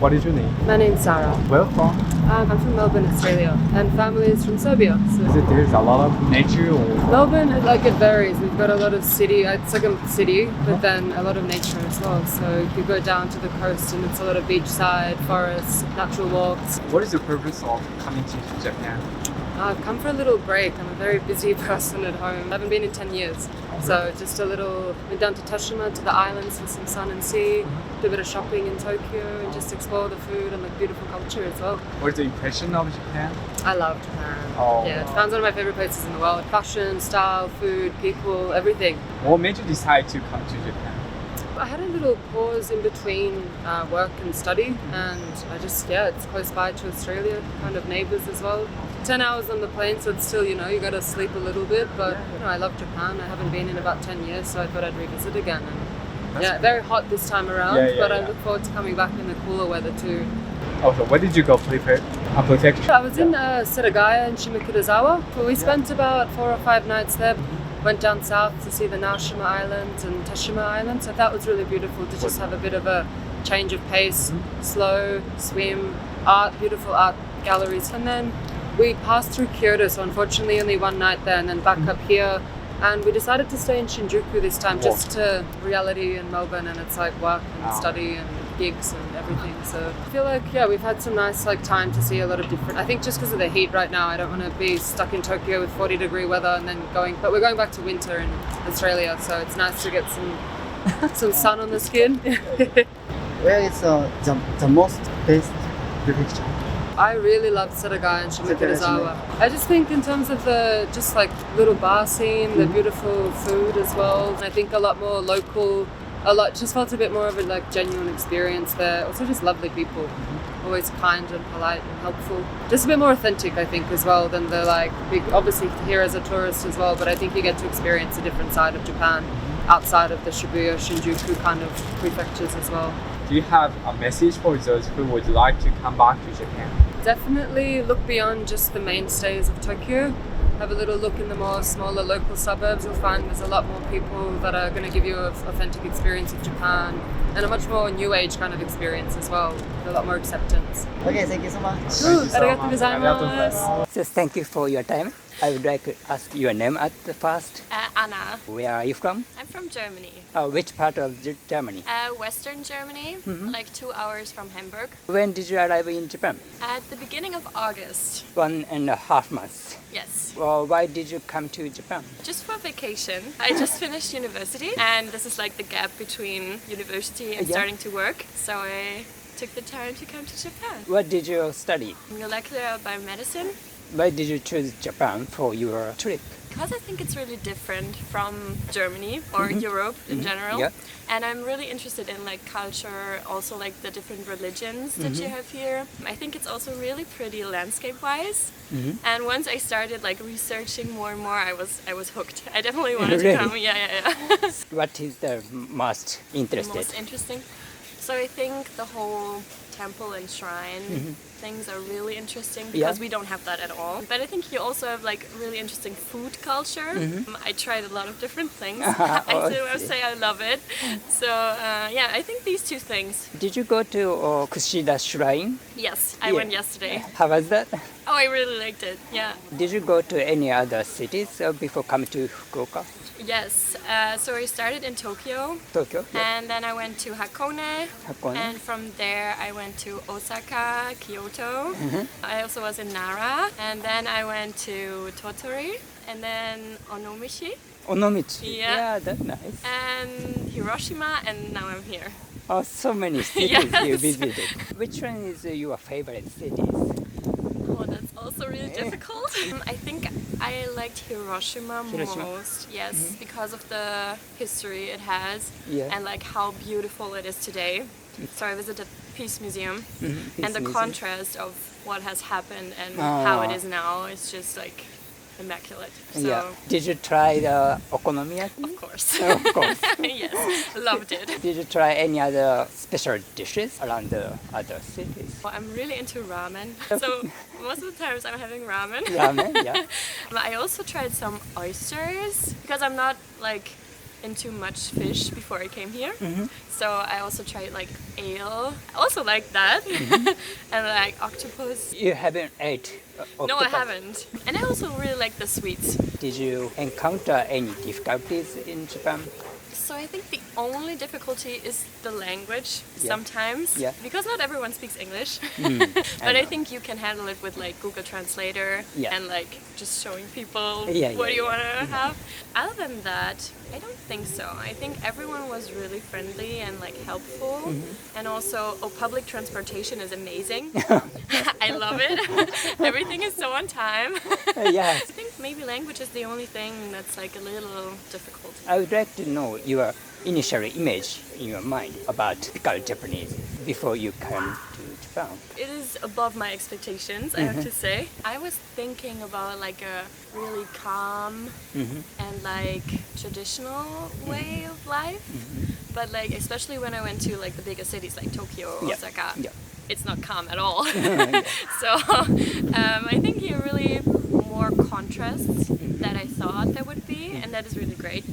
What is your name? My name's Sarah. Where from? I'm from Melbourne, Australia, and family is from Serbia. So. There's a lot of nature or? Melbourne, it varies. We've got a lot of city, it's like a city, but then a lot of nature as well. So you go down to the coast and it's a lot of beachside, forests, natural walks. What is the purpose of coming to Japan? I've come for a little break. I'm a very busy person at home. I haven't been in 10 years. So just went down to Toshima, to the islands for some sun and sea, do a bit of shopping in Tokyo and just explore the food and the beautiful culture as well. What is the impression of Japan? I love Japan. Oh. Yeah, Japan's one of my favorite places in the world. Fashion, style, food, people, everything. What made you decide to come to Japan? I had a little pause in between work and study, and it's close by to Australia, kind of neighbours as well. 10 hours on the plane, so it's still, you gotta sleep a little bit, but I love Japan. I haven't been in about 10 years, so I thought I'd revisit again. And very hot this time around, but I look forward to coming back in the cooler weather too. Oh, so where did you go prefecture? I was in Setagaya and Shimokitazawa. We spent about 4 or 5 nights there. Went down south to see the Naoshima Islands and Toshima Islands, so that was really beautiful to just have a bit of a change of pace, slow, swim, art, beautiful art galleries. And then we passed through Kyoto, so unfortunately only one night there, and then back up here. And we decided to stay in Shinjuku this time, just to reality in Melbourne, and it's like work and study and gigs and everything. So I feel like, we've had some nice time to see a lot of different, I think just because of the heat right now, I don't want to be stuck in Tokyo with 40-degree weather and then but we're going back to winter in Australia, so it's nice to get some sun on the skin. Where is the most best prefecture? I really loved Setagaya and Shimokitazawa. I just think in terms of the little bar scene, the beautiful food as well. I think a lot more local, just felt a bit more of a genuine experience there. Also just lovely people, always kind and polite and helpful. Just a bit more authentic, I think, as well than the big, obviously here as a tourist as well, but I think you get to experience a different side of Japan outside of the Shibuya, Shinjuku kind of prefectures as well. Do you have a message for those who would like to come back to Japan? Definitely look beyond just the mainstays of Tokyo. Have a little look in the more smaller local suburbs. You'll find there's a lot more people that are going to give you an authentic experience of Japan and a much more new age kind of experience as well. A lot more acceptance. Okay, thank you so much. Arigatou gozaimasu. So thank you for your time. I would like to ask your name at the first. Anna. Where are you from? I'm from Germany. Which part of Germany? Western Germany, like 2 hours from Hamburg. When did you arrive in Japan? At the beginning of August. 1.5 months. Yes. Well, why did you come to Japan? Just for vacation. I just finished university, and this is the gap between university and starting to work. So I took the time to come to Japan. What did you study? Molecular biomedicine. Why did you choose Japan for your trip? Because I think it's really different from Germany or Europe in general. Yeah. And I'm really interested in culture, also the different religions that you have here. I think it's also really pretty landscape-wise. And once I started researching more and more, I was hooked. I definitely wanted to come. Yeah. What is the most interesting? Most interesting. So I think the whole temple and shrine things are really interesting because we don't have that at all. But I think you also have really interesting food culture. I tried a lot of different things. I do must say I love it. So I think these two things. Did you go to Kushida Shrine? Yes, I went yesterday. How was that? Oh, I really liked it. Yeah. Did you go to any other cities before coming to Fukuoka? Yes. So I started in Tokyo. Tokyo. Yeah. And then I went to Hakone. And from there I went to Osaka, Kyoto. I also was in Nara. And then I went to Tottori. And then Onomichi. Onomichi. Yeah. That's nice. And Hiroshima. And now I'm here. Oh, so many cities you visited. Which one is your favorite cities? Oh, that's also really difficult. I think I liked Hiroshima most. Yes, because of the history it has and how beautiful it is today. So I visited Peace Museum and the contrast of what has happened and how it is now is just immaculate. So, Did you try the okonomiyaki? Of course. Of course. Yes, loved it. Did you try any other special dishes around the other cities? Well, I'm really into ramen. So most of the times I'm having ramen. Ramen, yeah. But I also tried some oysters because I'm not into much fish before I came here. So I also tried like ale. I also like that. And like octopus. You haven't ate octopus? No, I haven't. And I also really like the sweets. Did you encounter any difficulties in Japan? So I think the only difficulty is the language sometimes, because not everyone speaks English. But I think you can handle it with like Google Translator and like just showing people what you want to have. Other than that, I don't think so. I think everyone was really friendly and like helpful, and also public transportation is amazing. I love it. Everything is so on time. Yes. I think maybe language is the only thing that's like a little difficult. I would like to know your initial image in your mind about typical Japanese before you came to Japan. It is above my expectations, I have to say. I was thinking about like a really calm and like traditional way of life, but like especially when I went to like the bigger cities like Tokyo or Osaka, it's not calm at all. So I think here really more contrasts that I thought there would be, and that is really great.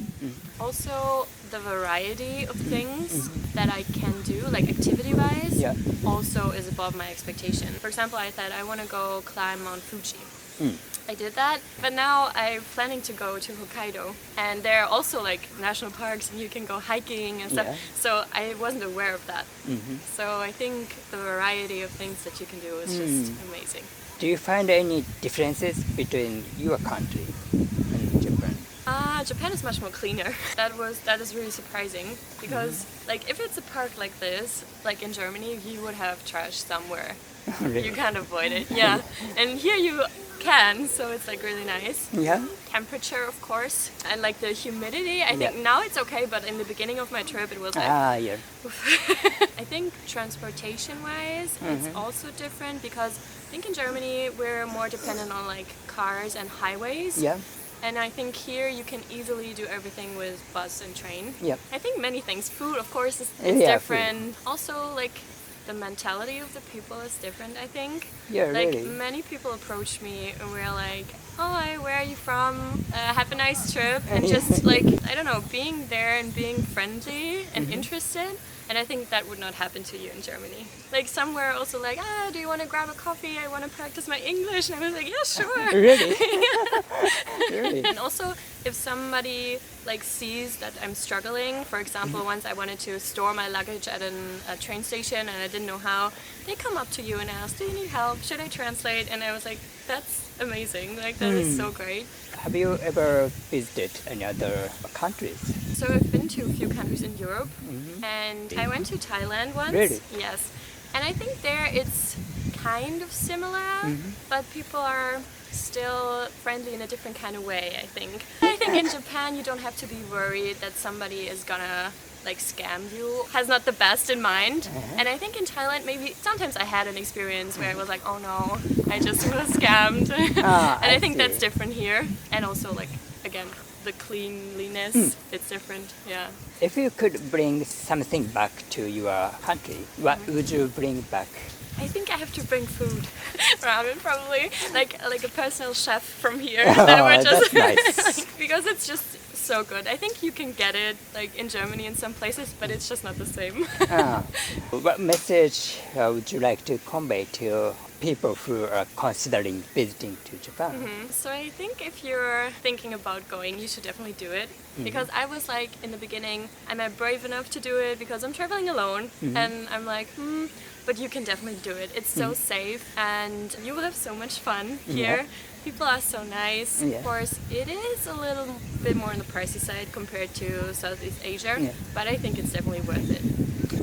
Also, the variety of things that I can do, like activity-wise, also is above my expectation. For example, I thought I want to go climb Mount Fuji. I did that, but now I'm planning to go to Hokkaido, and there are also like national parks and you can go hiking and stuff, so I wasn't aware of that. So I think the variety of things that you can do is just amazing. Do you find any differences between your country and Japan? Japan is much more cleaner. That is really surprising, because like if it's a park like this, like in Germany, you would have trash somewhere. Really? You can't avoid it. Yeah, and here you can, so it's like really nice. Temperature, of course, and like the humidity. I think now it's okay, but in the beginning of my trip, it was like. I think transportation-wise, it's also different, because I think in Germany we're more dependent on like cars and highways. And I think here you can easily do everything with bus and train. I think many things. Food, of course, is different. Also, like the mentality of the people is different, I think. Like really. many people approach me and we're like, "Hi, where are you from? Have a nice trip." And just like, I don't know, being there and being friendly and interested. And I think that would not happen to you in Germany. Like somewhere also like, do you want to grab a coffee? I want to practice my English. And I was like, yeah, sure. Really? Really? And also, if somebody like sees that I'm struggling, for example, once I wanted to store my luggage at a train station and I didn't know how, they come up to you and ask, do you need help? Should I translate? And I was like, that's amazing. Like that is so great. Have you ever visited any other countries? So I've been to a few countries in Europe, and I went to Thailand once. Really? Yes. And I think there it's kind of similar, but people are still friendly in a different kind of way, I think. I think in Japan you don't have to be worried that somebody is gonna like scam you, has not the best in mind. And I think in Thailand maybe sometimes I had an experience where I was like, oh no, I just was scammed. And I think that's different here. And also like, again, the cleanliness, it's different, yeah. If you could bring something back to your country, what would you bring back? I think I have to bring food. Ramen, probably. Like a personal chef from here. That would just, that's nice. because it's just so good. I think you can get it like in Germany in some places, but it's just not the same. What message would you like to convey to people who are considering visiting to Japan? So I think if you're thinking about going, you should definitely do it. Because I was like, in the beginning, am I brave enough to do it because I'm traveling alone? And I'm like, but you can definitely do it. It's so safe and you will have so much fun here. People are so nice. Of course, it is a little bit more on the pricey side compared to Southeast Asia, but I think it's definitely worth it.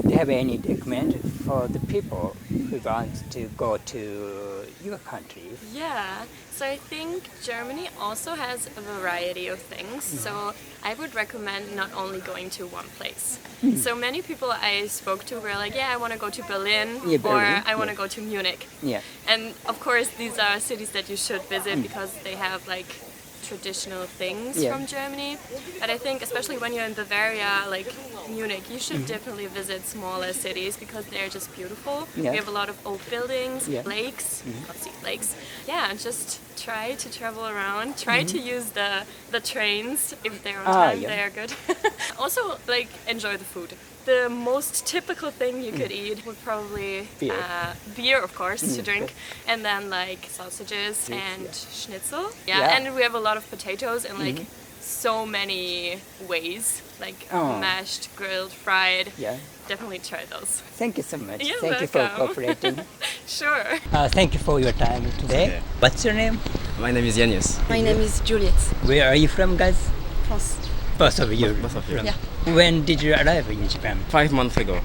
Do you have any recommend for the people who want to go to your country? Yeah, so I think Germany also has a variety of things. So I would recommend not only going to one place. So many people I spoke to were like, yeah, I want to go to Berlin, or I want to go to Munich. And of course, these are cities that you should visit because they have like traditional things from Germany. But I think especially when you're in Bavaria, like Munich, you should definitely visit smaller cities because they're just beautiful. We have a lot of old buildings, lakes, obviously lakes. Yeah, and just try to travel around. Try to use the trains if they're on time. They are good. Also, like, enjoy the food. The most typical thing you could eat would probably beer, of course, to drink, and then like sausages and schnitzel. And we have a lot of potatoes in like so many ways, like mashed, grilled, fried. Definitely try those. Thank you so much. You're Thank you for welcome. cooperating. Sure. Thank you for your time today. What's your name? My name is Yanis. My name is Juliet. Where are you from, guys? France. Both of you. Both of you. Yeah. When did you arrive in Japan? 5 months ago.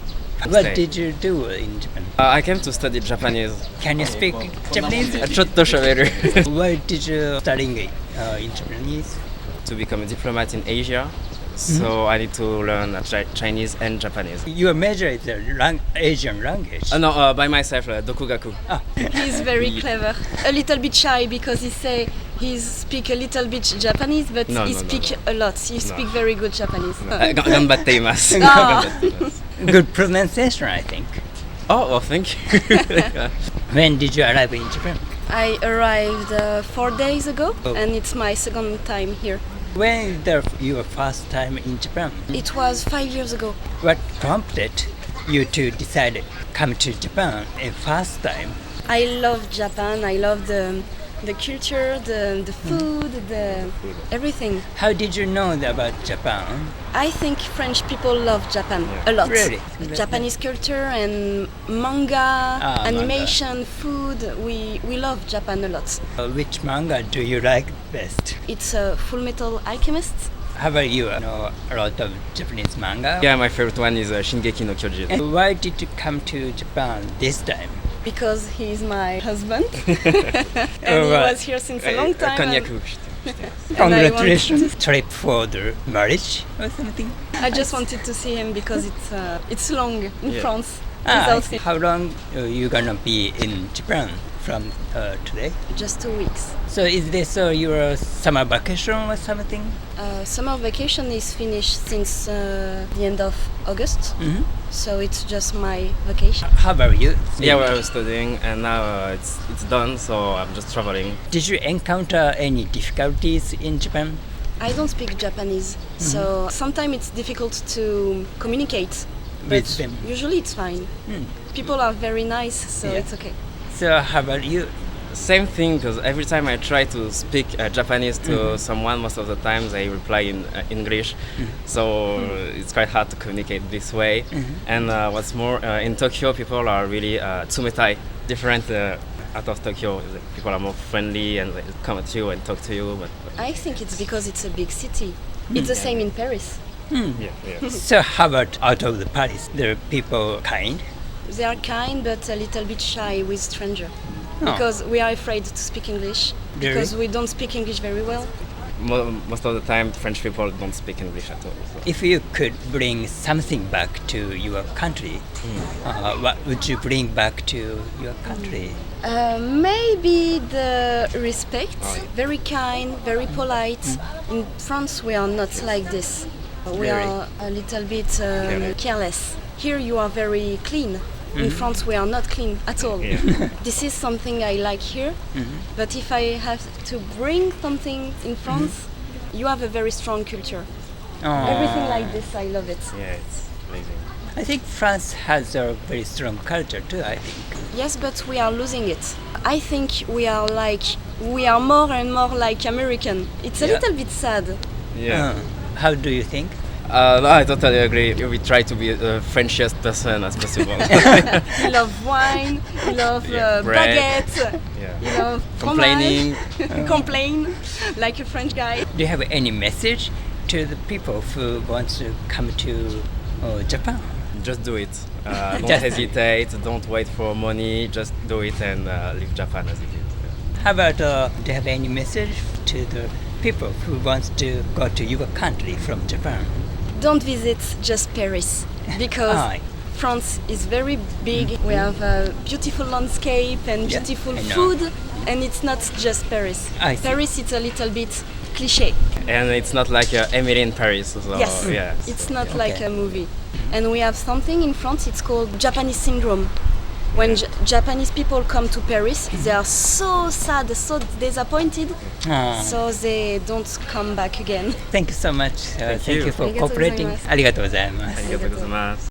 What did you do in Japan? I came to study Japanese. Can you speak Japanese? ちょっと喋る Why did you study in Japanese? To become a diplomat in Asia, so I need to learn Chinese and Japanese. Your major is Asian language. No, by myself, Dokugaku. He's very clever. A little bit shy because he speak a little bit Japanese, but he speak a lot. He speak very good Japanese. 頑張っています Good pronunciation, I think. Oh, well, thank you. When did you arrive in Japan? I arrived 4 days ago, and it's my second time here. When was your first time in Japan? It was 5 years ago. What prompted you to decide to come to Japan a first time? I love Japan. I love the culture, the food, everything. How did you know about Japan? I think French people love Japan a lot. Really? Japanese culture and manga, animation, food. We love Japan a lot. Which manga do you like best? It's Full Metal Alchemist. How about you? Know a lot of Japanese manga? Yeah, my favorite one is Shingeki no Kyojin. And why did you come to Japan this time? Because he's my husband and he was here since a long time. 婚約してます Congratulations! Trip for the marriage or something? I just wanted to see him because it's long in France. Without him. How long you gonna be in Japan from today? Just 2 weeks. So is this your summer vacation or something? Summer vacation is finished since the end of August, so it's just my vacation. How about you? Yeah, well, I was studying and now it's done, so I'm just traveling. Did you encounter any difficulties in Japan? I don't speak Japanese, so sometimes it's difficult to communicate. With But them? usually it's fine. People are very nice, so it's okay. So how about you? Same thing, because every time I try to speak Japanese to someone, most of the time they reply in English. So it's quite hard to communicate this way. And what's more, in Tokyo, people are really tsumetai, different out of Tokyo. People are more friendly and they come at you and talk to you. But I think it's because it's a big city. It's the same in Paris. yeah. So how about out of the Paris? The people kind? They are kind but a little bit shy with strangers. Oh. Because we are afraid to speak English. Really? Because we don't speak English very well. Most of the time, French people don't speak English at all. So. If you could bring something back to your country, what would you bring back to your country? Maybe the respect. Very kind, very polite. In France, we are not like this. We are a little bit careless. Here, you are very clean. In France, we are not clean at all. This is something I like here. But if I have to bring something in France, you have a very strong culture. Everything like this, I love it. Yeah, it's amazing. I think France has a very strong culture too, I think. Yes, but we are losing it. I think we are more and more like American. It's a little bit sad. Yeah. How do you think? No, I totally agree. We try to be the Frenchiest person as possible. You love wine, you love bread. baguette, Yeah. you love Complaining. complain like a French guy. Do you have any message to the people who want to come to Japan? Just do it. Don't Just- hesitate. Don't wait for money. Just do it and leave Japan as it is. How about, do you have any message to the people who want to go to your country from Japan? Don't visit just Paris because France is very big. We have a beautiful landscape and beautiful I know. food, and it's not just Paris. I see. Paris is a little bit cliché. And it's not like Emily in Paris. So, Yes, yeah. it's not like a movie. And we have something in France, it's called Japanese syndrome. When Japanese people come to Paris, they are so sad, so disappointed, so they don't come back again. Thank you so much. Thank you for ありがとうございます。 cooperating. ありがとうございます。ありがとうございます。